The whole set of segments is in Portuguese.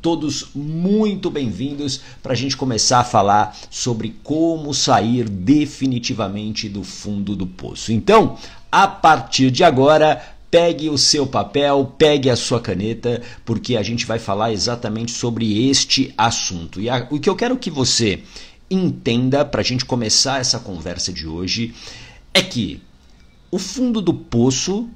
Todos muito bem-vindos para a gente começar a falar sobre como sair definitivamente do fundo do poço. Então, a partir de agora, pegue o seu papel, pegue a sua caneta, porque a gente vai falar exatamente sobre este assunto. E o que eu quero que você entenda para a gente começar essa conversa de hoje é que o fundo do poço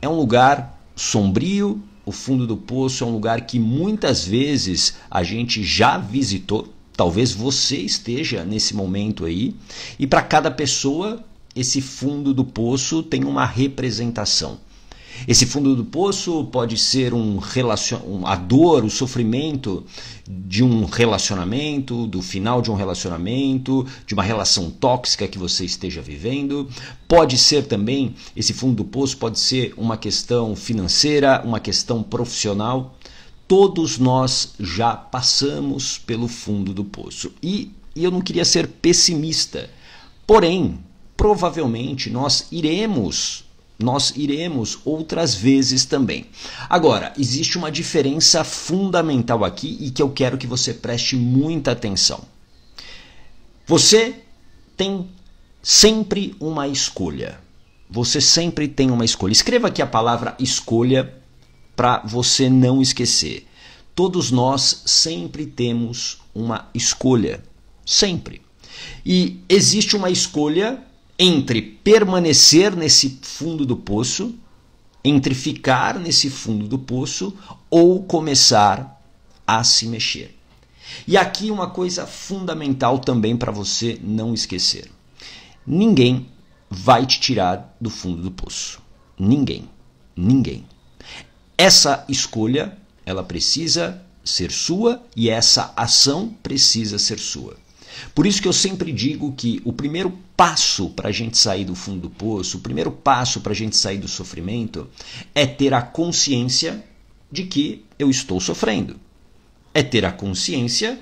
é um lugar sombrio. O fundo do poço é um lugar que muitas vezes a gente já visitou, talvez você esteja nesse momento aí, e para cada pessoa esse fundo do poço tem uma representação. Esse fundo do poço pode ser a dor, o sofrimento de um relacionamento, do final de um relacionamento, de uma relação tóxica que você esteja vivendo. Pode ser também, esse fundo do poço pode ser uma questão financeira, uma questão profissional. Todos nós já passamos pelo fundo do poço. E eu não queria ser pessimista, porém, provavelmente nós iremos outras vezes também. Agora, existe uma diferença fundamental aqui e que eu quero que você preste muita atenção. Você tem sempre uma escolha. Você sempre tem uma escolha. Escreva aqui a palavra escolha para você não esquecer. Todos nós sempre temos uma escolha. Sempre. E existe uma escolha entre permanecer nesse fundo do poço, entre ficar nesse fundo do poço ou começar a se mexer. E aqui uma coisa fundamental também para você não esquecer. Ninguém vai te tirar do fundo do poço. Ninguém. Ninguém. Essa escolha, ela precisa ser sua e essa ação precisa ser sua. Por isso que eu sempre digo que o primeiro passo para a gente sair do fundo do poço, o primeiro passo para a gente sair do sofrimento é ter a consciência de que eu estou sofrendo. É ter a consciência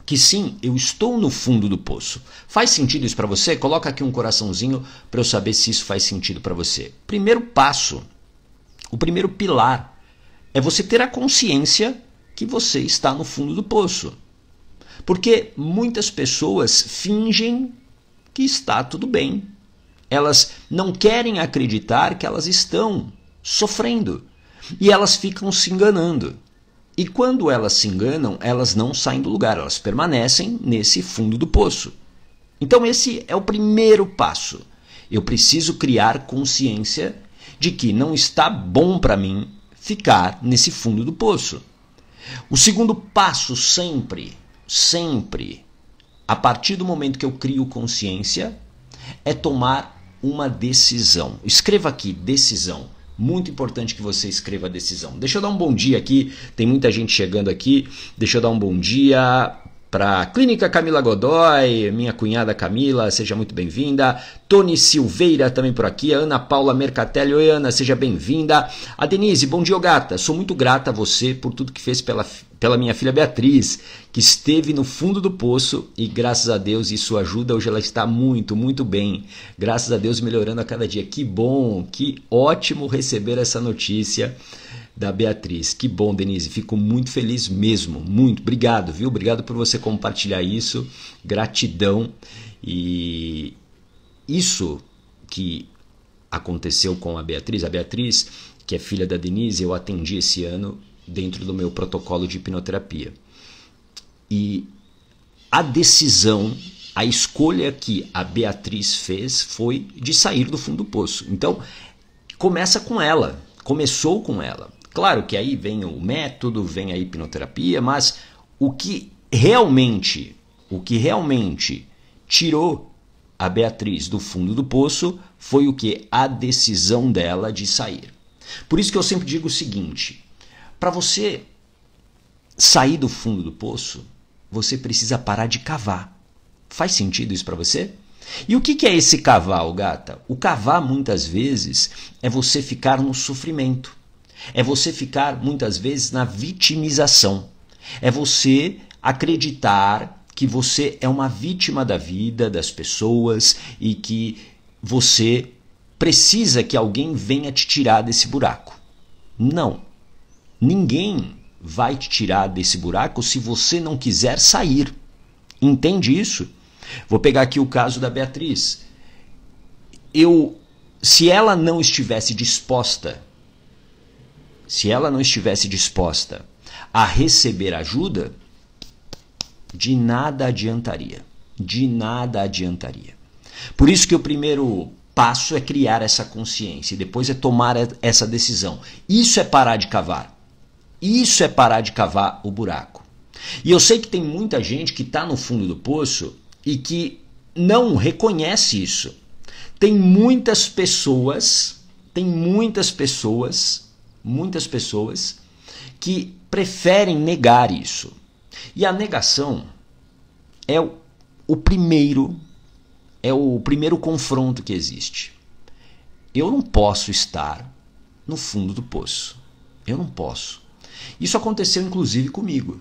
que sim, eu estou no fundo do poço. Faz sentido isso para você? Coloca aqui um coraçãozinho para eu saber se isso faz sentido para você. Primeiro passo, o primeiro pilar é você ter a consciência que você está no fundo do poço. Porque muitas pessoas fingem que está tudo bem. Elas não querem acreditar que elas estão sofrendo. E elas ficam se enganando. E quando elas se enganam, elas não saem do lugar. Elas permanecem nesse fundo do poço. Então esse é o primeiro passo. Eu preciso criar consciência de que não está bom para mim ficar nesse fundo do poço. O segundo passo sempre, a partir do momento que eu crio consciência, é tomar uma decisão. Escreva aqui, decisão. Muito importante que você escreva a decisão. Deixa eu dar um bom dia aqui, tem muita gente chegando aqui. Deixa eu dar um bom dia para a Clínica Camila Godoy, minha cunhada Camila, seja muito bem-vinda. Tony Silveira também por aqui, a Ana Paula Mercatelli, oi Ana, seja bem-vinda. A Denise, bom dia, gata, sou muito grata a você por tudo que fez pela minha filha Beatriz, que esteve no fundo do poço e graças a Deus isso ajuda, hoje ela está muito, muito bem. Graças a Deus melhorando a cada dia. Que bom, que ótimo receber essa notícia da Beatriz. Que bom, Denise, fico muito feliz mesmo, muito. Obrigado, viu? Obrigado por você compartilhar isso, gratidão. E isso que aconteceu com a Beatriz, que é filha da Denise, eu atendi esse ano dentro do meu protocolo de hipnoterapia. E a decisão, a escolha que a Beatriz fez foi de sair do fundo do poço. Então, começa com ela, começou com ela. Claro que aí vem o método, vem a hipnoterapia, mas o que realmente tirou a Beatriz do fundo do poço foi o que? A decisão dela de sair. Por isso que eu sempre digo o seguinte, para você sair do fundo do poço, você precisa parar de cavar. Faz sentido isso para você? E o que é esse cavar, gata? O cavar, muitas vezes, é você ficar no sofrimento. É você ficar, muitas vezes, na vitimização. É você acreditar que você é uma vítima da vida, das pessoas, e que você precisa que alguém venha te tirar desse buraco. Não. Ninguém vai te tirar desse buraco se você não quiser sair. Entende isso? Vou pegar aqui o caso da Beatriz. Se ela não estivesse disposta a receber ajuda, de nada adiantaria. De nada adiantaria. Por isso que o primeiro passo é criar essa consciência e depois é tomar essa decisão. Isso é parar de cavar. Isso é parar de cavar o buraco. E eu sei que tem muita gente que está no fundo do poço e que não reconhece isso. Tem muitas pessoas que preferem negar isso. E a negação é o primeiro confronto que existe. Eu não posso estar no fundo do poço. Eu não posso. Isso aconteceu inclusive comigo.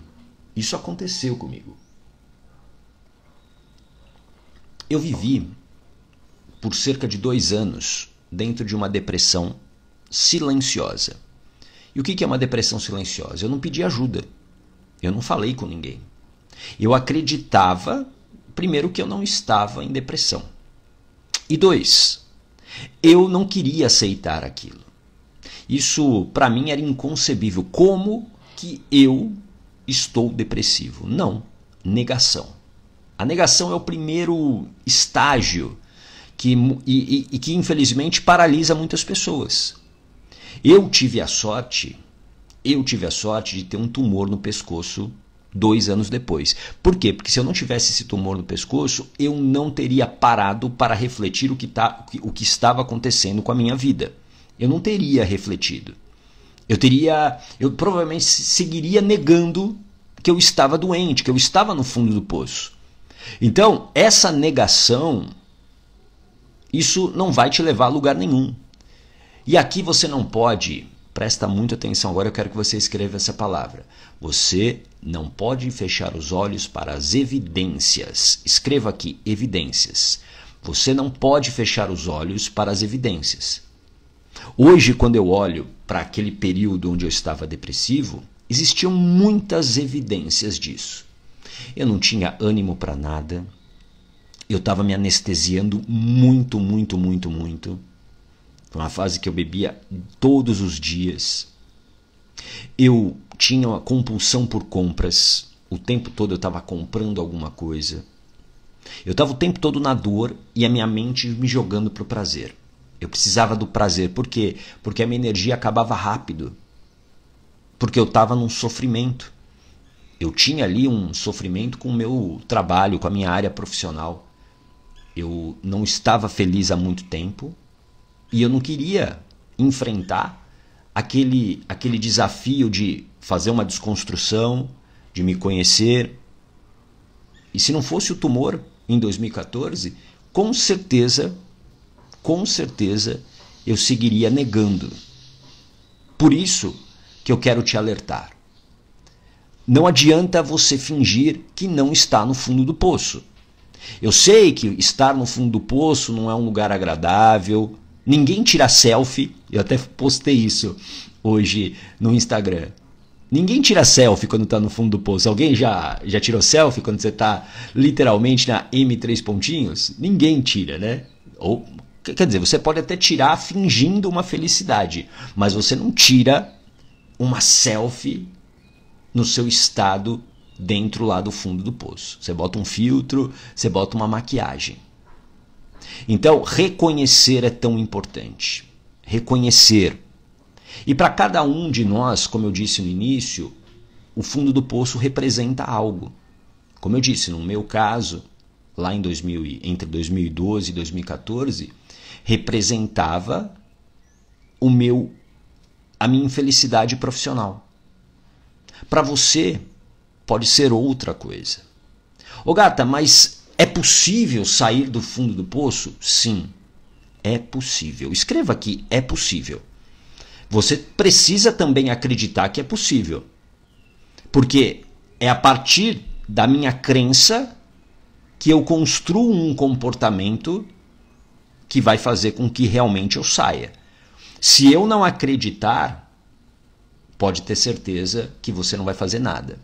Eu vivi por cerca de 2 anos dentro de uma depressão silenciosa. E o que é uma depressão silenciosa? Eu não pedi ajuda. Eu não falei com ninguém. Eu acreditava, primeiro, que eu não estava em depressão. E 2, eu não queria aceitar aquilo. Isso, para mim, era inconcebível. Como que eu estou depressivo? Não, negação. A negação é o primeiro estágio que infelizmente paralisa muitas pessoas. Eu tive a sorte de ter um tumor no pescoço 2 anos depois. Por quê? Porque se eu não tivesse esse tumor no pescoço, eu não teria parado para refletir o que estava acontecendo com a minha vida. Eu não teria refletido. Eu provavelmente seguiria negando que eu estava doente, que eu estava no fundo do poço. Então, essa negação, isso não vai te levar a lugar nenhum. E aqui você não pode, presta muita atenção, agora eu quero que você escreva essa palavra. Você não pode fechar os olhos para as evidências. Escreva aqui, evidências. Você não pode fechar os olhos para as evidências. Hoje, quando eu olho para aquele período onde eu estava depressivo, existiam muitas evidências disso. Eu não tinha ânimo para nada. Eu estava me anestesiando muito. Foi uma fase que eu bebia todos os dias. Eu tinha uma compulsão por compras. O tempo todo eu estava comprando alguma coisa. Eu estava o tempo todo na dor e a minha mente me jogando para o prazer. Eu precisava do prazer. Por quê? Porque a minha energia acabava rápido. Porque eu estava num sofrimento. Eu tinha ali um sofrimento com o meu trabalho, com a minha área profissional. Eu não estava feliz há muito tempo e eu não queria enfrentar aquele desafio de fazer uma desconstrução, de me conhecer. E se não fosse o tumor em 2014, com certeza eu seguiria negando. Por isso que eu quero te alertar. Não adianta você fingir que não está no fundo do poço. Eu sei que estar no fundo do poço não é um lugar agradável. Ninguém tira selfie. Eu até postei isso hoje no Instagram. Ninguém tira selfie quando está no fundo do poço. Alguém já tirou selfie quando você está literalmente na M3 pontinhos? Ninguém tira, né? Ou, quer dizer, você pode até tirar fingindo uma felicidade, mas você não tira uma selfie no seu estado dentro lá do fundo do poço. Você bota um filtro, você bota uma maquiagem. Então, reconhecer é tão importante. Reconhecer. E para cada um de nós, como eu disse no início, o fundo do poço representa algo. Como eu disse, no meu caso, lá entre 2012 e 2014, representava a minha infelicidade profissional. Para você, pode ser outra coisa. Ô gata, mas é possível sair do fundo do poço? Sim, é possível. Escreva aqui, é possível. Você precisa também acreditar que é possível. Porque é a partir da minha crença que eu construo um comportamento que vai fazer com que realmente eu saia. Se eu não acreditar pode ter certeza que você não vai fazer nada.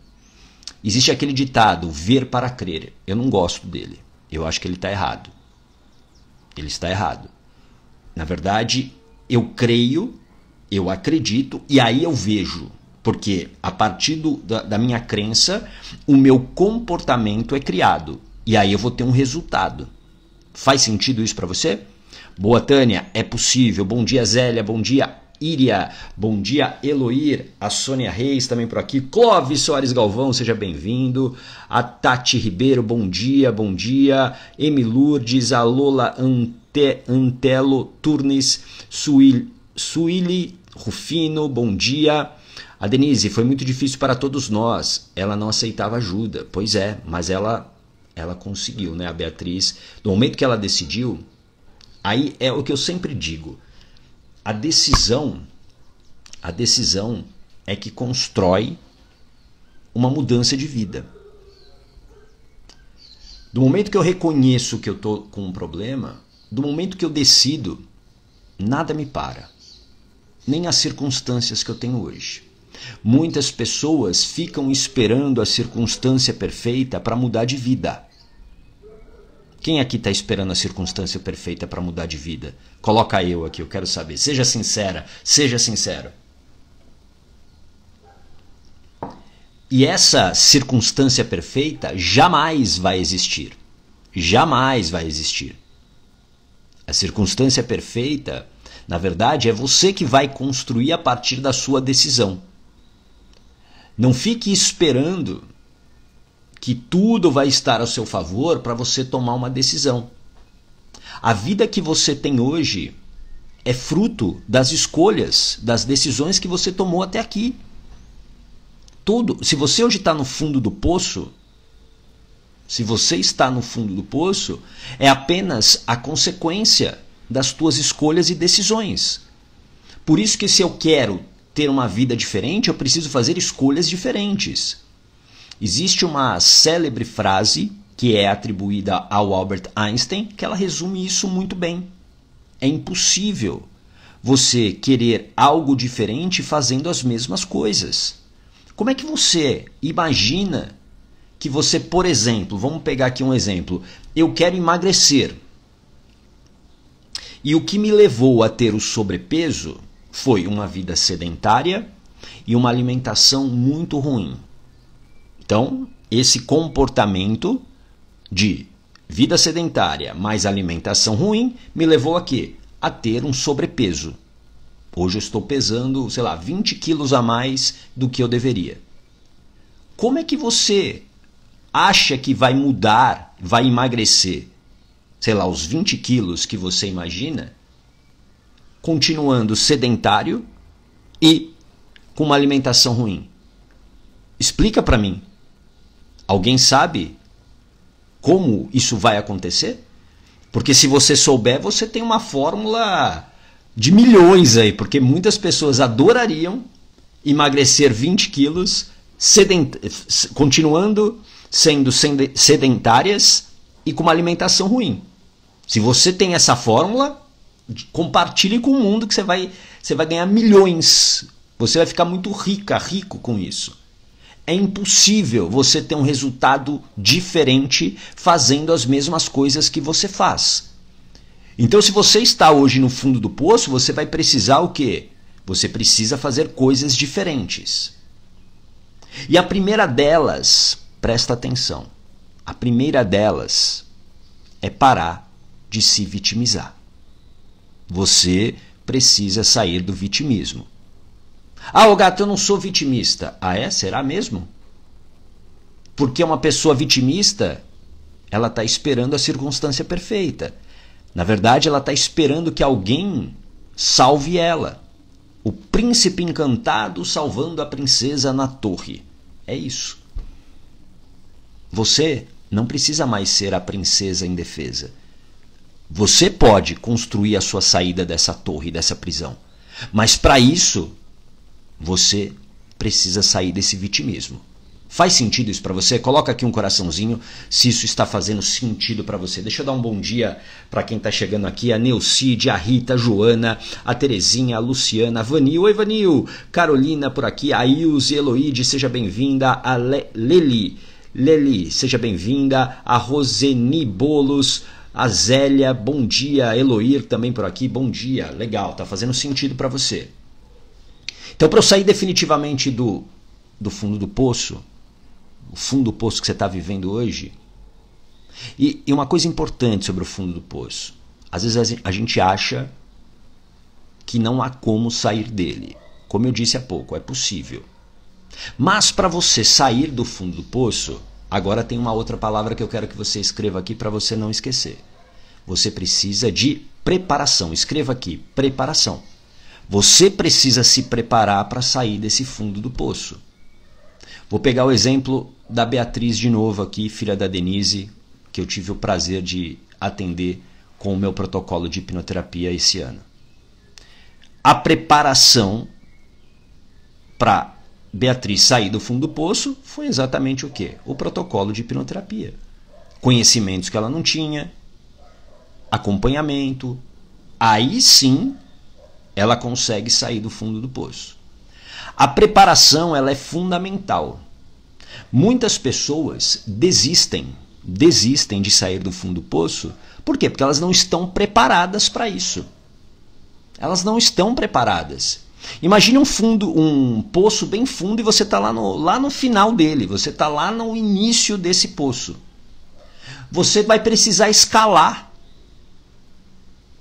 Existe aquele ditado, ver para crer. Eu não gosto dele. Eu acho que ele está errado. Ele está errado. Na verdade, eu creio, eu acredito e aí eu vejo. Porque a partir da minha crença, o meu comportamento é criado. E aí eu vou ter um resultado. Faz sentido isso para você? Boa, Tânia, é possível. Bom dia, Zélia. Bom dia, Íria. Bom dia, Eloir. A Sônia Reis também por aqui. Clóvis Soares Galvão, seja bem-vindo. A Tati Ribeiro, bom dia, bom dia. Emi Lourdes, a Lola Antelo Turnes, Suíli Rufino, bom dia. A Denise, foi muito difícil para todos nós. Ela não aceitava ajuda. Pois é, mas ela conseguiu, né? A Beatriz, no momento que ela decidiu, aí é o que eu sempre digo. A decisão é que constrói uma mudança de vida. Do momento que eu reconheço que eu estou com um problema, do momento que eu decido, nada me para. Nem as circunstâncias que eu tenho hoje. Muitas pessoas ficam esperando a circunstância perfeita para mudar de vida. Quem aqui está esperando a circunstância perfeita para mudar de vida? Coloca eu aqui, eu quero saber. Seja sincera, seja sincero. E essa circunstância perfeita jamais vai existir. Jamais vai existir. A circunstância perfeita, na verdade, é você que vai construir a partir da sua decisão. Não fique esperando que tudo vai estar ao seu favor para você tomar uma decisão. A vida que você tem hoje é fruto das escolhas, das decisões que você tomou até aqui. Tudo. Se você hoje está no fundo do poço, é apenas a consequência das tuas escolhas e decisões. Por isso que se eu quero ter uma vida diferente, eu preciso fazer escolhas diferentes. Existe uma célebre frase que é atribuída ao Albert Einstein, que ela resume isso muito bem. É impossível você querer algo diferente fazendo as mesmas coisas. Como é que você imagina que você, por exemplo, vamos pegar aqui um exemplo, eu quero emagrecer. E o que me levou a ter o sobrepeso foi uma vida sedentária e uma alimentação muito ruim. Então, esse comportamento de vida sedentária mais alimentação ruim me levou a quê? A ter um sobrepeso. Hoje eu estou pesando, 20 quilos a mais do que eu deveria. Como é que você acha que vai mudar, vai emagrecer, os 20 quilos que você imagina, continuando sedentário e com uma alimentação ruim? Explica para mim. Alguém sabe como isso vai acontecer? Porque se você souber, você tem uma fórmula de milhões aí, porque muitas pessoas adorariam emagrecer 20 quilos, continuando sendo sedentárias e com uma alimentação ruim. Se você tem essa fórmula, compartilhe com o mundo que você vai ganhar milhões. Você vai ficar muito rico com isso. É impossível você ter um resultado diferente fazendo as mesmas coisas que você faz. Então, se você está hoje no fundo do poço, você vai precisar o quê? Você precisa fazer coisas diferentes. E a primeira delas, presta atenção, a primeira delas é parar de se vitimizar. Você precisa sair do vitimismo. Ah, ô gato, eu não sou vitimista. Ah, é? Será mesmo? Porque uma pessoa vitimista, ela está esperando a circunstância perfeita. Na verdade, ela está esperando que alguém salve ela. O príncipe encantado salvando a princesa na torre. É isso. Você não precisa mais ser a princesa indefesa. Você pode construir a sua saída dessa torre, dessa prisão. Mas para isso, você precisa sair desse vitimismo. Faz sentido isso para você? Coloca aqui um coraçãozinho se isso está fazendo sentido para você. Deixa eu dar um bom dia para quem está chegando aqui. A Neucide, a Rita, a Joana, a Terezinha, a Luciana, a Vanil. Oi, Vanil. Carolina por aqui. A Ilse, Eloide, seja bem-vinda. A Leli, seja bem-vinda. A Roseni Bolos, a Zélia, bom dia. Eloir também por aqui, bom dia. Legal, tá fazendo sentido para você. Então, para eu sair definitivamente do fundo do poço, o fundo do poço que você está vivendo hoje. E uma coisa importante sobre o fundo do poço. Às vezes a gente acha que não há como sair dele. Como eu disse há pouco, é possível. Mas para você sair do fundo do poço, agora tem uma outra palavra que eu quero que você escreva aqui para você não esquecer. Você precisa de preparação. Escreva aqui, preparação. Você precisa se preparar para sair desse fundo do poço. Vou pegar o exemplo da Beatriz de novo aqui, filha da Denise, que eu tive o prazer de atender com o meu protocolo de hipnoterapia esse ano. A preparação para Beatriz sair do fundo do poço foi exatamente o quê? O protocolo de hipnoterapia. Conhecimentos que ela não tinha, acompanhamento. Aí sim ela consegue sair do fundo do poço. A preparação ela é fundamental. Muitas pessoas desistem de sair do fundo do poço. Por quê? Porque elas não estão preparadas para isso. Elas não estão preparadas. Imagine um poço bem fundo e você está lá no final dele. Você está lá no início desse poço. Você vai precisar escalar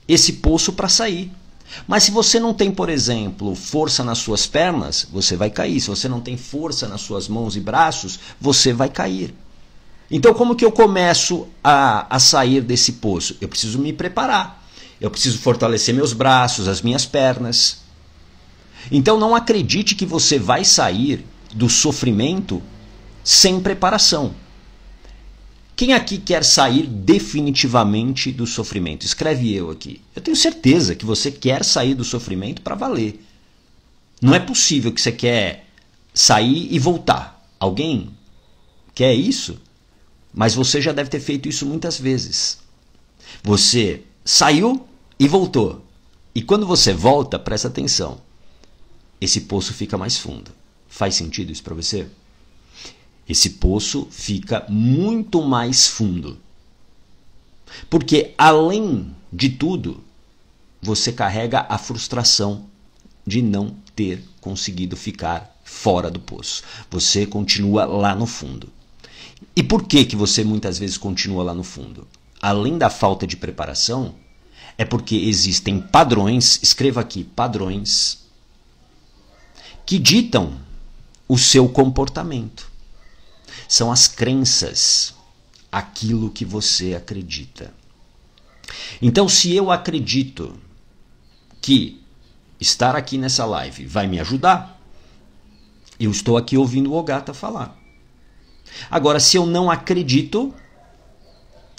esse poço para sair. Mas se você não tem, por exemplo, força nas suas pernas, você vai cair. Se você não tem força nas suas mãos e braços, você vai cair. Então como que eu começo a sair desse poço? Eu preciso me preparar. Eu preciso fortalecer meus braços, as minhas pernas. Então não acredite que você vai sair do sofrimento sem preparação. Quem aqui quer sair definitivamente do sofrimento? Escreve eu aqui. Eu tenho certeza que você quer sair do sofrimento para valer. Não é possível que você quer sair e voltar. Alguém quer isso? Mas você já deve ter feito isso muitas vezes. Você saiu e voltou. E quando você volta, presta atenção. Esse poço fica mais fundo. Faz sentido isso para você? Esse poço fica muito mais fundo. Porque, além de tudo, você carrega a frustração de não ter conseguido ficar fora do poço. Você continua lá no fundo. E por que você muitas vezes continua lá no fundo? Além da falta de preparação, é porque existem padrões, escreva aqui, padrões, que ditam o seu comportamento. São as crenças, aquilo que você acredita. Então, se eu acredito que estar aqui nessa live vai me ajudar, eu estou aqui ouvindo o Ogata falar. Agora, se eu não acredito,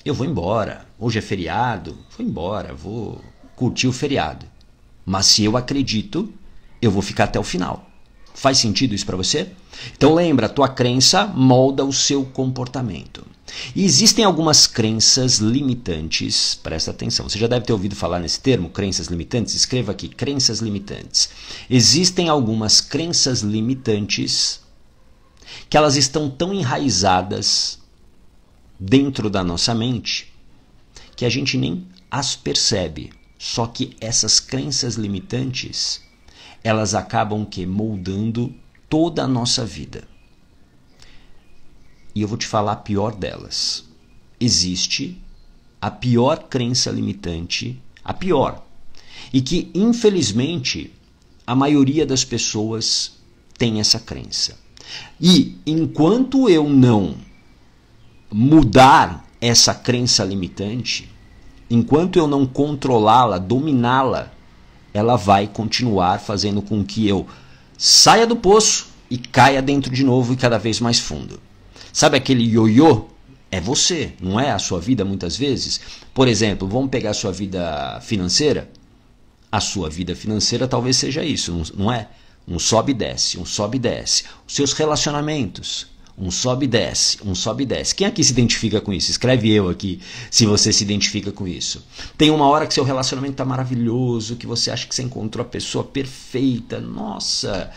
eu vou embora. Hoje é feriado, vou embora, vou curtir o feriado. Mas se eu acredito, eu vou ficar até o final. Faz sentido isso para você? Então lembra, a tua crença molda o seu comportamento. E existem algumas crenças limitantes, presta atenção, você já deve ter ouvido falar nesse termo, crenças limitantes, escreva aqui, crenças limitantes. Existem algumas crenças limitantes que elas estão tão enraizadas dentro da nossa mente que a gente nem as percebe. Só que essas crenças limitantes, elas acabam moldando toda a nossa vida. E eu vou te falar a pior delas. Existe a pior crença limitante, a pior, e que infelizmente a maioria das pessoas tem essa crença. E enquanto eu não mudar essa crença limitante, enquanto eu não controlá-la, dominá-la, ela vai continuar fazendo com que eu saia do poço e caia dentro de novo e cada vez mais fundo. Sabe aquele ioiô? É você, não é a sua vida muitas vezes? Por exemplo, vamos pegar a sua vida financeira? A sua vida financeira talvez seja isso, não é? Um sobe e desce, um sobe e desce. Os seus relacionamentos, Um sobe e desce, um sobe e desce. Quem aqui se identifica com isso? Escreve eu aqui, se você se identifica com isso. Tem uma hora que seu relacionamento está maravilhoso, que você acha que você encontrou a pessoa perfeita. Nossa,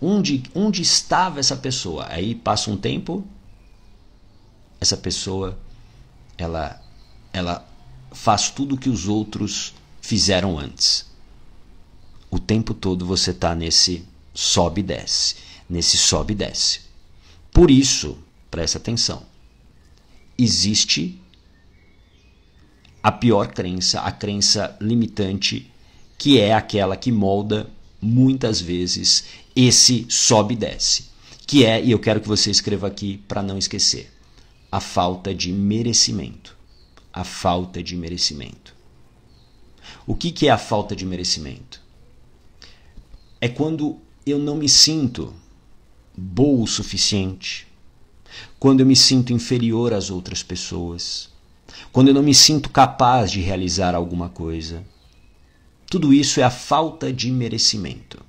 onde estava essa pessoa? Aí passa um tempo, essa pessoa, ela faz tudo que os outros fizeram antes. O tempo todo você está nesse sobe e desce, nesse sobe e desce. Por isso, presta atenção, existe a pior crença, a crença limitante, que é aquela que molda muitas vezes esse sobe e desce, que é, e eu quero que você escreva aqui para não esquecer, a falta de merecimento. A falta de merecimento. O que é a falta de merecimento? É quando eu não me sinto boa o suficiente, quando eu me sinto inferior às outras pessoas, quando eu não me sinto capaz de realizar alguma coisa. Tudo isso é a falta de merecimento.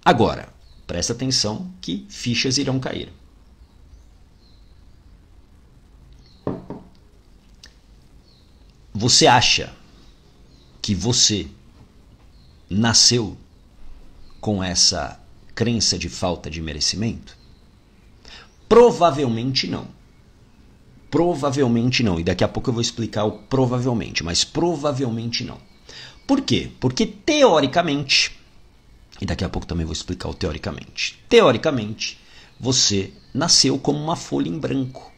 Agora, presta atenção que fichas irão cair. Você acha que você nasceu com essa crença de falta de merecimento? Provavelmente não. Provavelmente não. E daqui a pouco eu vou explicar o provavelmente, mas provavelmente não. Por quê? Porque teoricamente, e daqui a pouco também vou explicar o teoricamente. Teoricamente, você nasceu como uma folha em branco.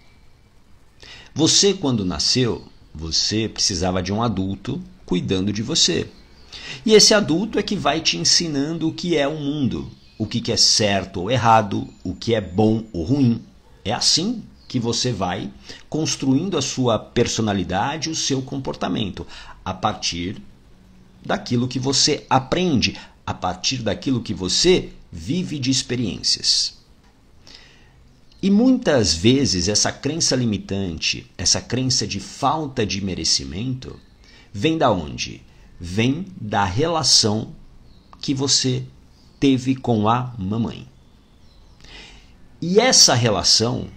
Você, quando nasceu, você precisava de um adulto cuidando de você. E esse adulto é que vai te ensinando o que é o mundo, o que é certo ou errado, o que é bom ou ruim. É assim que você vai construindo a sua personalidade, o seu comportamento, a partir daquilo que você aprende, a partir daquilo que você vive de experiências. E muitas vezes essa crença limitante, essa crença de falta de merecimento, vem da onde? Vem da relação que você teve com a mamãe. E essa relação,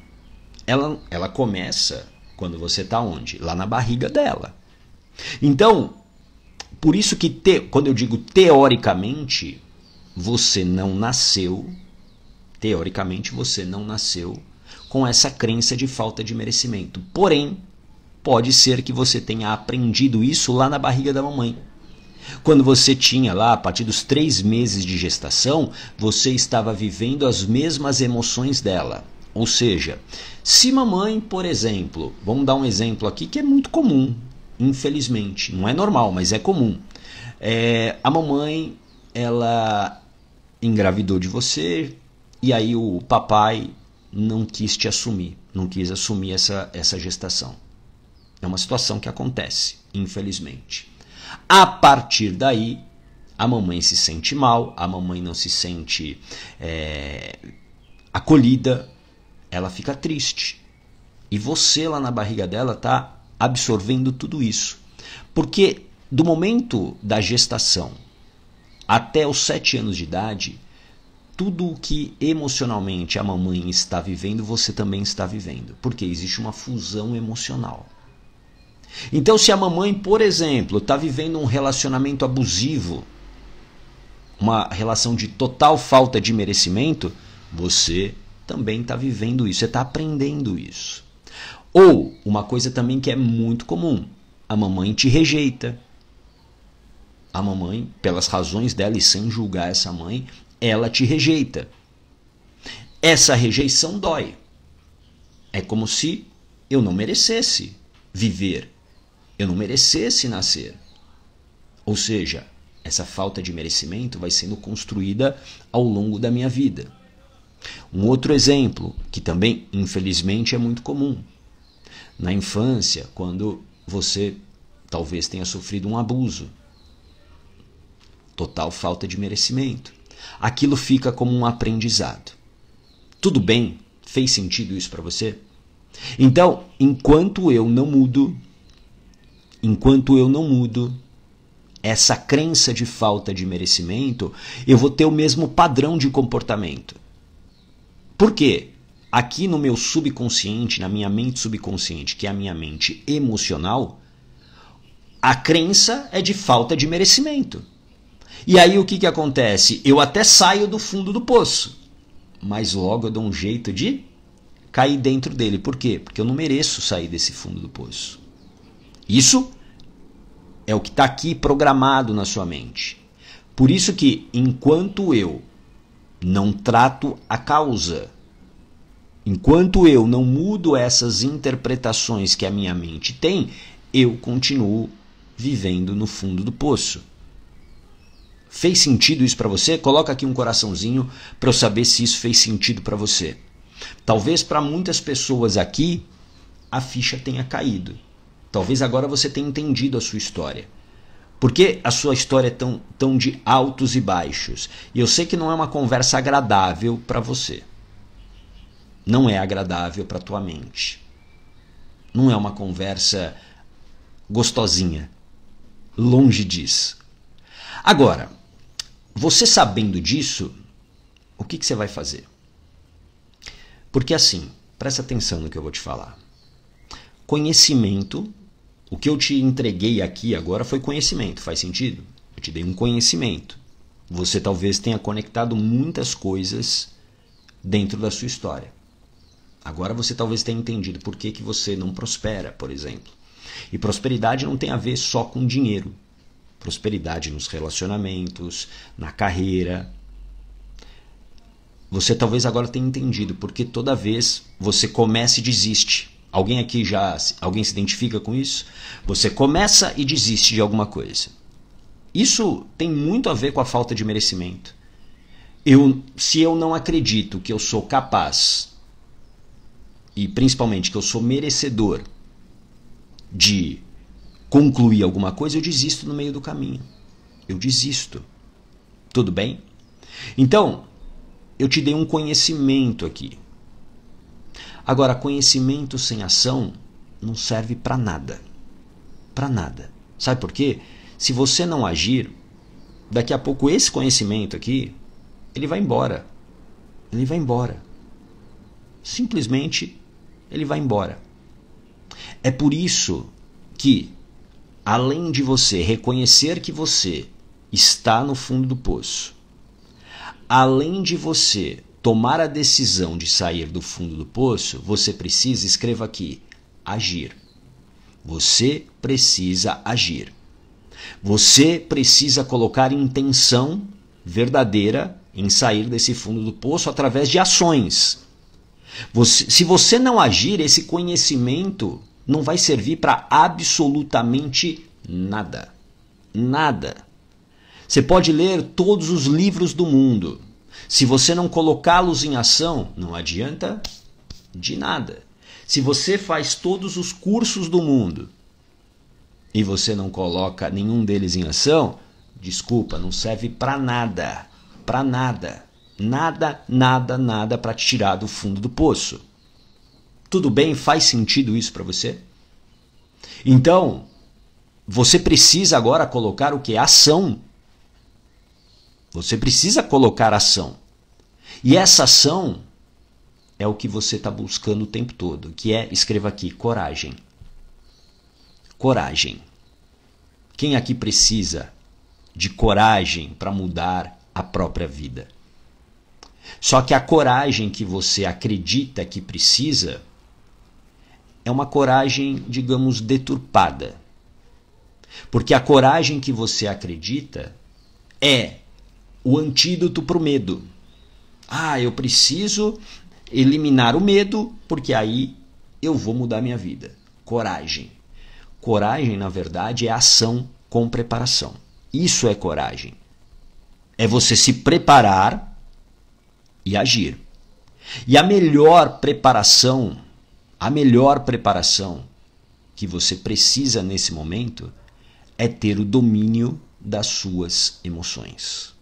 ela começa quando você está onde? Lá na barriga dela. Então, por isso que quando eu digo teoricamente, você não nasceu, teoricamente você não nasceu com essa crença de falta de merecimento. Porém, pode ser que você tenha aprendido isso lá na barriga da mamãe. Quando você tinha lá, a partir dos 3 meses de gestação, você estava vivendo as mesmas emoções dela. Ou seja, se mamãe, por exemplo, vamos dar um exemplo aqui que é muito comum, infelizmente, não é normal, mas é comum. A mamãe, ela engravidou de você e aí o papai não quis te assumir, não quis assumir essa gestação. É uma situação que acontece, infelizmente. A partir daí, a mamãe se sente mal, a mamãe não se sente acolhida, ela fica triste. E você lá na barriga dela está absorvendo tudo isso. Porque do momento da gestação até os 7 anos de idade, tudo o que emocionalmente a mamãe está vivendo, você também está vivendo. Porque existe uma fusão emocional. Então, se a mamãe, por exemplo, está vivendo um relacionamento abusivo, uma relação de total falta de merecimento, você também está vivendo isso, você está aprendendo isso. Ou, uma coisa também que é muito comum, a mamãe te rejeita. A mamãe, pelas razões dela e sem julgar essa mãe, ela te rejeita. Essa rejeição dói. É como se eu não merecesse viver. Eu não merecesse nascer. Ou seja, essa falta de merecimento vai sendo construída ao longo da minha vida. Um outro exemplo, que também, infelizmente, é muito comum. Na infância, quando você talvez tenha sofrido um abuso. Total falta de merecimento. Aquilo fica como um aprendizado. Tudo bem? Fez sentido isso para você? Então, enquanto eu não mudo essa crença de falta de merecimento, eu vou ter o mesmo padrão de comportamento. Por quê? aqui no meu subconsciente, na minha mente subconsciente, que é a minha mente emocional, a crença é de falta de merecimento. E aí o que acontece? Eu até saio do fundo do poço, mas logo eu dou um jeito de cair dentro dele. Por quê? Porque eu não mereço sair desse fundo do poço. Isso é o que está aqui programado na sua mente. Por isso que enquanto eu não trato a causa, enquanto eu não mudo essas interpretações que a minha mente tem, eu continuo vivendo no fundo do poço. Fez sentido isso para você? Coloca aqui um coraçãozinho para eu saber se isso fez sentido para você. Talvez para muitas pessoas aqui a ficha tenha caído. Talvez agora você tenha entendido a sua história. Porque a sua história é tão de altos e baixos. E eu sei que não é uma conversa agradável para você. Não é agradável para a tua mente. Não é uma conversa gostosinha. Longe disso. Agora, você sabendo disso, o que você vai fazer? Porque assim, presta atenção no que eu vou te falar. Conhecimento, o que eu te entreguei aqui agora foi conhecimento, faz sentido? Eu te dei um conhecimento. Você talvez tenha conectado muitas coisas dentro da sua história. Agora você talvez tenha entendido por que você não prospera, por exemplo. E prosperidade não tem a ver só com dinheiro. Prosperidade nos relacionamentos, na carreira. Você talvez agora tenha entendido porque toda vez você começa e desiste. Alguém aqui alguém se identifica com isso? Você começa e desiste de alguma coisa. Isso tem muito a ver com a falta de merecimento. Se eu não acredito que eu sou capaz, e principalmente que eu sou merecedor de concluir alguma coisa, eu desisto no meio do caminho. Eu desisto. Tudo bem? Então, eu te dei um conhecimento aqui. Agora, conhecimento sem ação não serve para nada. Para nada. Sabe por quê? Se você não agir, daqui a pouco esse conhecimento aqui, ele vai embora. Ele vai embora. Simplesmente, ele vai embora. É por isso que, além de você reconhecer que você está no fundo do poço, além de você tomar a decisão de sair do fundo do poço, você precisa, escreva aqui, agir. Você precisa agir. Você precisa colocar intenção verdadeira em sair desse fundo do poço através de ações. Se você não agir, esse conhecimento não vai servir para absolutamente nada. Nada. Você pode ler todos os livros do mundo. Se você não colocá-los em ação, não adianta de nada. Se você faz todos os cursos do mundo e você não coloca nenhum deles em ação, desculpa, não serve para nada. Para nada. Nada, nada, nada para te tirar do fundo do poço. Tudo bem? Faz sentido isso para você? Então, você precisa agora colocar o que? Ação. Você precisa colocar ação. E essa ação é o que você está buscando o tempo todo, que é, escreva aqui, coragem. Coragem. Quem aqui precisa de coragem para mudar a própria vida? Só que a coragem que você acredita que precisa é uma coragem, digamos, deturpada. Porque a coragem que você acredita é o antídoto para o medo. Ah, eu preciso eliminar o medo, porque aí eu vou mudar minha vida. Coragem. Coragem, na verdade, é ação com preparação. Isso é coragem. É você se preparar e agir. E a melhor preparação que você precisa nesse momento é ter o domínio das suas emoções.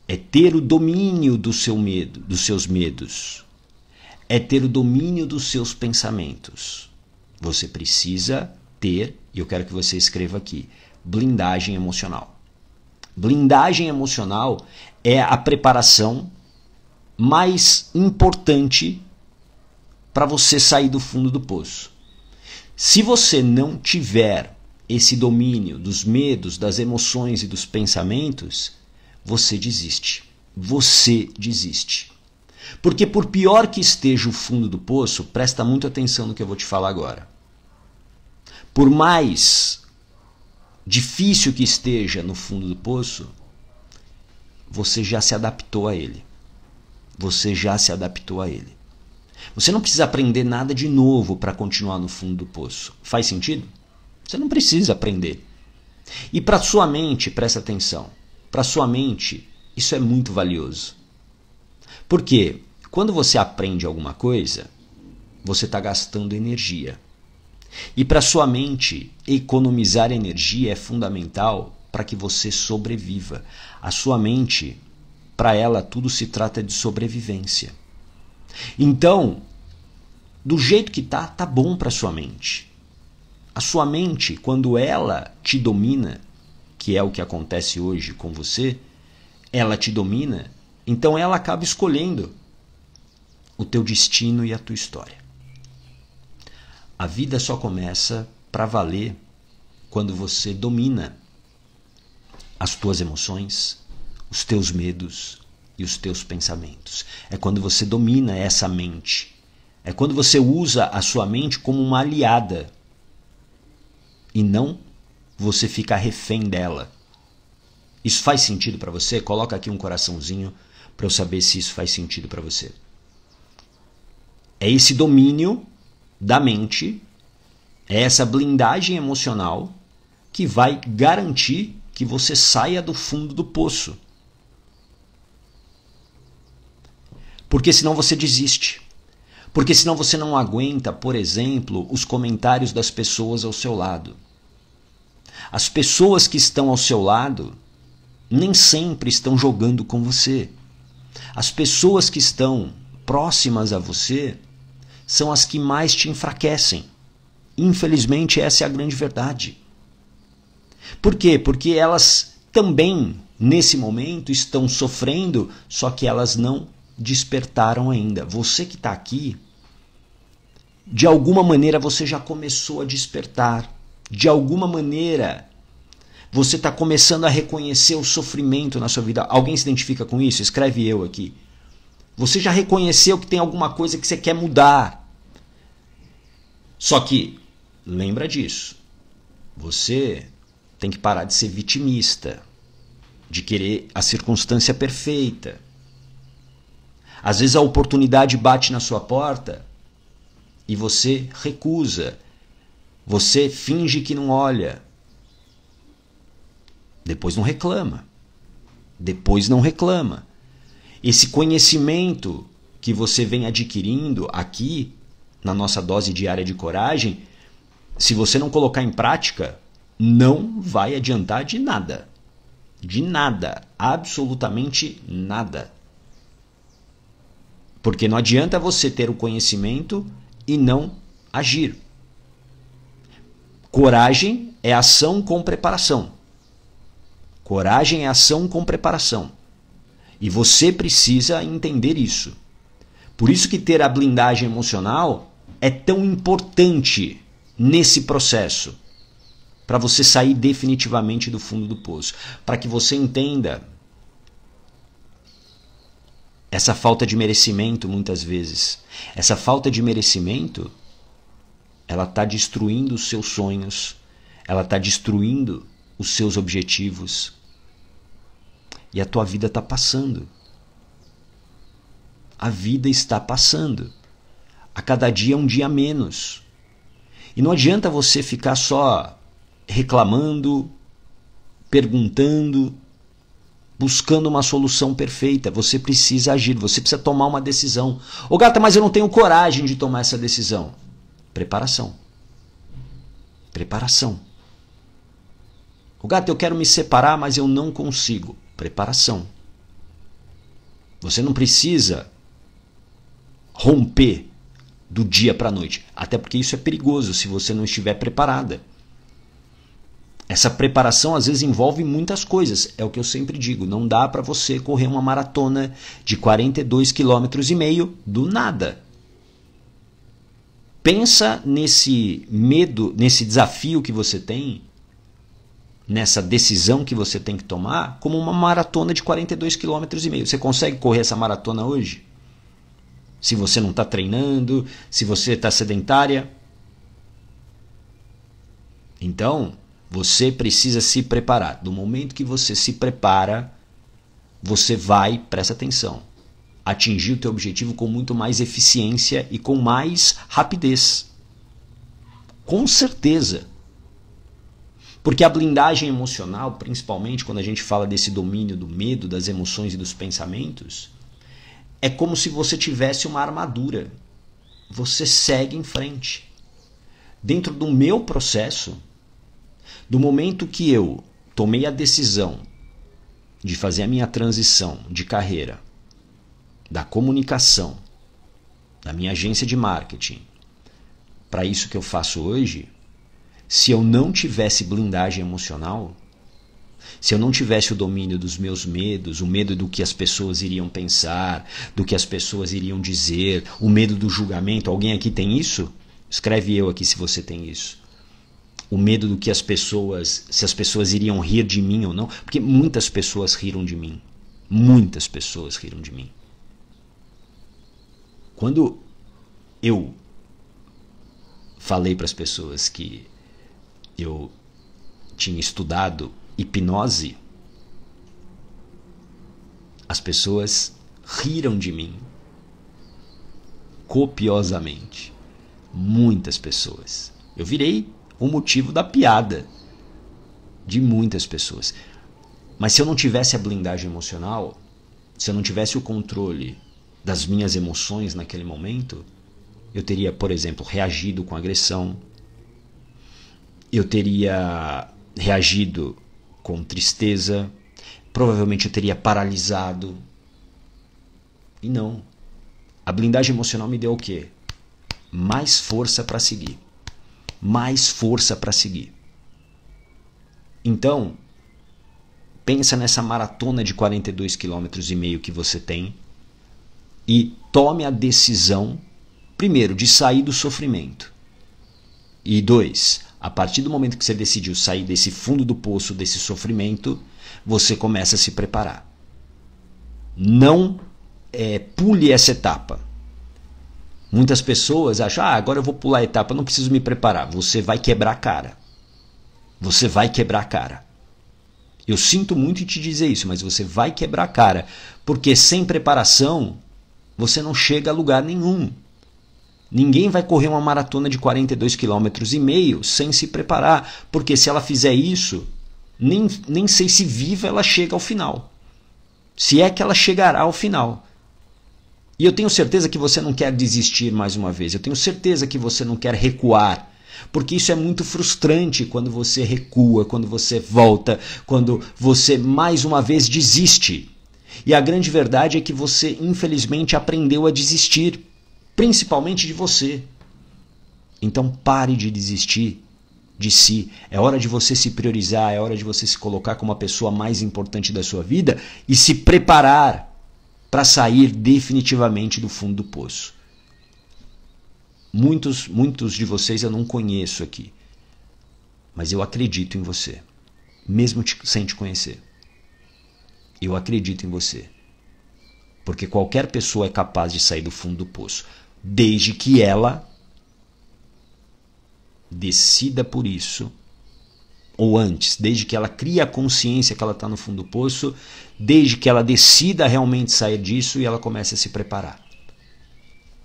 É ter o domínio do seu medo, dos seus medos. É ter o domínio dos seus pensamentos. Você precisa ter, e eu quero que você escreva aqui, blindagem emocional. Blindagem emocional é a preparação mais importante para você sair do fundo do poço. Se você não tiver esse domínio dos medos, das emoções e dos pensamentos, você desiste. Você desiste. Porque por pior que esteja o fundo do poço, presta muito atenção no que eu vou te falar agora. Por mais difícil que esteja no fundo do poço, você já se adaptou a ele. Você já se adaptou a ele. Você não precisa aprender nada de novo para continuar no fundo do poço. Faz sentido? Você não precisa aprender. E para sua mente, presta atenção, para sua mente, isso é muito valioso. Porque quando você aprende alguma coisa, você está gastando energia. E para sua mente, economizar energia é fundamental para que você sobreviva. A sua mente, para ela, tudo se trata de sobrevivência. Então, do jeito que tá bom para sua mente. A sua mente, quando ela te domina, que é o que acontece hoje com você, ela te domina, então ela acaba escolhendo o teu destino e a tua história. A vida só começa para valer quando você domina as tuas emoções, os teus medos e os teus pensamentos. É quando você domina essa mente. É quando você usa a sua mente como uma aliada e não você fica refém dela. Isso faz sentido para você? Coloca aqui um coraçãozinho para eu saber se isso faz sentido para você. É esse domínio da mente, é essa blindagem emocional que vai garantir que você saia do fundo do poço. Porque senão você desiste. Porque senão você não aguenta, por exemplo, os comentários das pessoas ao seu lado. As pessoas que estão ao seu lado nem sempre estão jogando com você. As pessoas que estão próximas a você são as que mais te enfraquecem. Infelizmente, essa é a grande verdade. Por quê? Porque elas também, nesse momento, estão sofrendo, só que elas não despertaram ainda. Você que está aqui, de alguma maneira você já começou a despertar. De alguma maneira você está começando a reconhecer o sofrimento na sua vida. Alguém se identifica com isso? Escreve eu aqui. Você já reconheceu que tem alguma coisa que você quer mudar. Só que, lembra disso. Você tem que parar de ser vitimista, de querer a circunstância perfeita. Às vezes a oportunidade bate na sua porta e você recusa. Você finge que não olha. Depois não reclama. Depois não reclama. Esse conhecimento que você vem adquirindo aqui, na nossa dose diária de coragem, se você não colocar em prática, não vai adiantar de nada. De nada. Absolutamente nada. Porque não adianta você ter o conhecimento e não agir. Coragem é ação com preparação. Coragem é ação com preparação. E você precisa entender isso. Por isso que ter a blindagem emocional é tão importante nesse processo. Para você sair definitivamente do fundo do poço. Para que você entenda essa falta de merecimento muitas vezes. Essa falta de merecimento, ela está destruindo os seus sonhos. Ela está destruindo os seus objetivos. E a tua vida está passando. A vida está passando. A cada dia é um dia menos. E não adianta você ficar só reclamando, perguntando, buscando uma solução perfeita. Você precisa agir, você precisa tomar uma decisão. Ô gata, mas eu não tenho coragem de tomar essa decisão. Preparação. Preparação. Ô gata, eu quero me separar, mas eu não consigo. Preparação. Você não precisa romper do dia para a noite. Até porque isso é perigoso se você não estiver preparada. Essa preparação às vezes envolve muitas coisas. É o que eu sempre digo. Não dá para você correr uma maratona de 42,5 km do nada. Pensa nesse medo, nesse desafio que você tem, nessa decisão que você tem que tomar, como uma maratona de 42,5 km. Você consegue correr essa maratona hoje? Se você não está treinando, se você está sedentária. Então, você precisa se preparar. Do momento que você se prepara, você vai, presta atenção, atingir o teu objetivo com muito mais eficiência e com mais rapidez. Com certeza. Porque a blindagem emocional, principalmente quando a gente fala desse domínio do medo, das emoções e dos pensamentos, é como se você tivesse uma armadura. Você segue em frente. Dentro do meu processo, do momento que eu tomei a decisão de fazer a minha transição de carreira, da comunicação, da minha agência de marketing, para isso que eu faço hoje, se eu não tivesse blindagem emocional, se eu não tivesse o domínio dos meus medos, o medo do que as pessoas iriam pensar, do que as pessoas iriam dizer, o medo do julgamento, alguém aqui tem isso? Escreve eu aqui se você tem isso. O medo do que as pessoas, se as pessoas iriam rir de mim ou não, porque muitas pessoas riram de mim. Muitas pessoas riram de mim. Quando eu falei para as pessoas que eu tinha estudado hipnose, as pessoas riram de mim copiosamente. Muitas pessoas. Eu virei o motivo da piada de muitas pessoas. Mas se eu não tivesse a blindagem emocional, se eu não tivesse o controle das minhas emoções naquele momento, eu teria, por exemplo, reagido com agressão, eu teria reagido com tristeza, provavelmente eu teria paralisado. E não. A blindagem emocional me deu o quê? Mais força para seguir. Mais força para seguir. Então, pensa nessa maratona de 42,5 km que você tem e tome a decisão, primeiro, de sair do sofrimento. E 2, a partir do momento que você decidiu sair desse fundo do poço, desse sofrimento, você começa a se preparar. Não pule essa etapa. Muitas pessoas acham, agora eu vou pular a etapa, não preciso me preparar. Você vai quebrar a cara. Você vai quebrar a cara. Eu sinto muito em te dizer isso, mas você vai quebrar a cara. Porque sem preparação, você não chega a lugar nenhum. Ninguém vai correr uma maratona de 42,5 km sem se preparar. Porque se ela fizer isso, nem sei se viva ela chega ao final. Se é que ela chegará ao final. E eu tenho certeza que você não quer desistir mais uma vez. Eu tenho certeza que você não quer recuar. Porque isso é muito frustrante quando você recua, quando você volta, quando você mais uma vez desiste. E a grande verdade é que você, infelizmente, aprendeu a desistir, principalmente de você. Então pare de desistir de si. É hora de você se priorizar, é hora de você se colocar como a pessoa mais importante da sua vida e se preparar para sair definitivamente do fundo do poço. Muitos de vocês eu não conheço aqui, mas eu acredito em você, mesmo sem te conhecer. Eu acredito em você, porque qualquer pessoa é capaz de sair do fundo do poço, desde que ela decida por isso, ou antes, desde que ela crie a consciência que ela está no fundo do poço, desde que ela decida realmente sair disso e ela comece a se preparar.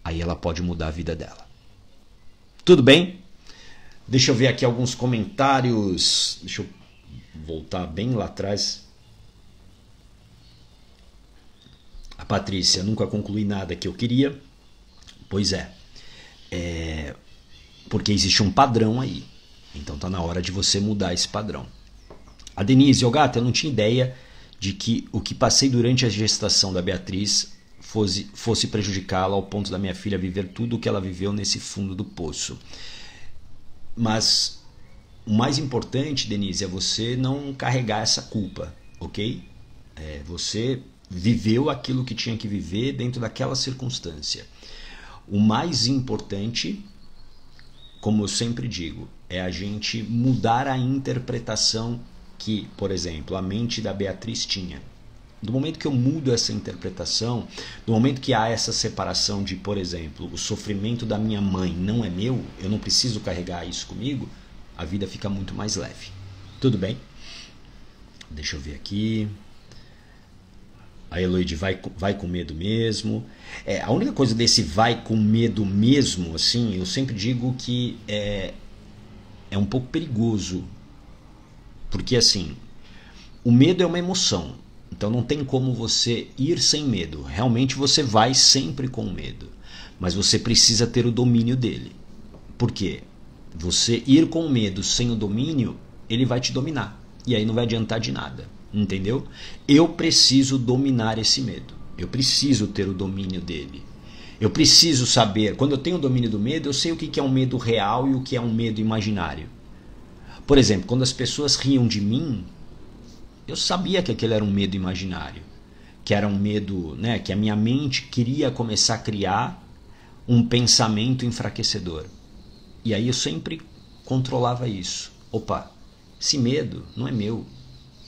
Aí ela pode mudar a vida dela. Tudo bem? Deixa eu ver aqui alguns comentários. Deixa eu voltar bem lá atrás. A Patrícia, nunca concluí nada que eu queria. Pois é. Porque existe um padrão aí. Então tá na hora de você mudar esse padrão. A Denise, Gata, eu não tinha ideia de que o que passei durante a gestação da Beatriz fosse prejudicá-la ao ponto da minha filha viver tudo o que ela viveu nesse fundo do poço. Mas o mais importante, Denise, é você não carregar essa culpa, ok? Você viveu aquilo que tinha que viver dentro daquela circunstância. O mais importante como eu sempre digo, é a gente mudar a interpretação que, por exemplo, a mente da Beatriz tinha. Do momento que eu mudo essa interpretação, do momento que há essa separação de, por exemplo, o sofrimento da minha mãe não é meu, eu não preciso carregar isso comigo, a vida fica muito mais leve. Tudo bem? Deixa eu ver aqui. A Eloide vai com medo mesmo. A única coisa desse vai com medo mesmo, assim, eu sempre digo que é um pouco perigoso. Porque, assim, o medo é uma emoção. Então não tem como você ir sem medo. Realmente você vai sempre com medo. Mas você precisa ter o domínio dele. Por quê? Você ir com medo sem o domínio, ele vai te dominar. E aí não vai adiantar de nada. Entendeu? Eu preciso dominar esse medo. Eu preciso ter o domínio dele. Eu preciso saber. Quando eu tenho o domínio do medo, eu sei o que é um medo real e o que é um medo imaginário. Por exemplo, quando as pessoas riam de mim, eu sabia que aquele era um medo imaginário. Que era um medo, né, que a minha mente queria começar a criar um pensamento enfraquecedor. E aí eu sempre controlava isso. Opa, esse medo não é meu.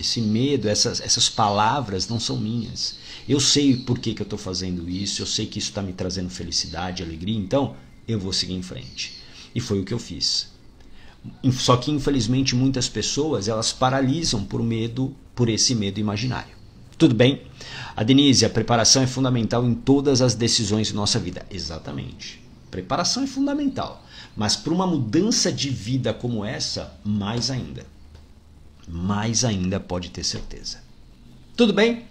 Esse medo, essas palavras não são minhas. Eu sei por que eu estou fazendo isso, eu sei que isso está me trazendo felicidade, alegria, então eu vou seguir em frente. E foi o que eu fiz. Só que infelizmente muitas pessoas elas paralisam por esse medo imaginário. Tudo bem? A Denise, a preparação é fundamental em todas as decisões de nossa vida. Exatamente. Preparação é fundamental. Mas para uma mudança de vida como essa, mais ainda. Mais ainda, pode ter certeza. Tudo bem?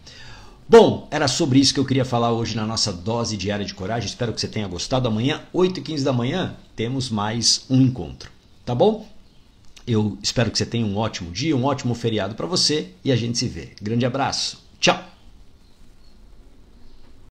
Bom, era sobre isso que eu queria falar hoje na nossa dose diária de coragem. Espero que você tenha gostado. Amanhã, 8h15 da manhã, temos mais um encontro. Tá bom? Eu espero que você tenha um ótimo dia, um ótimo feriado para você e a gente se vê. Grande abraço.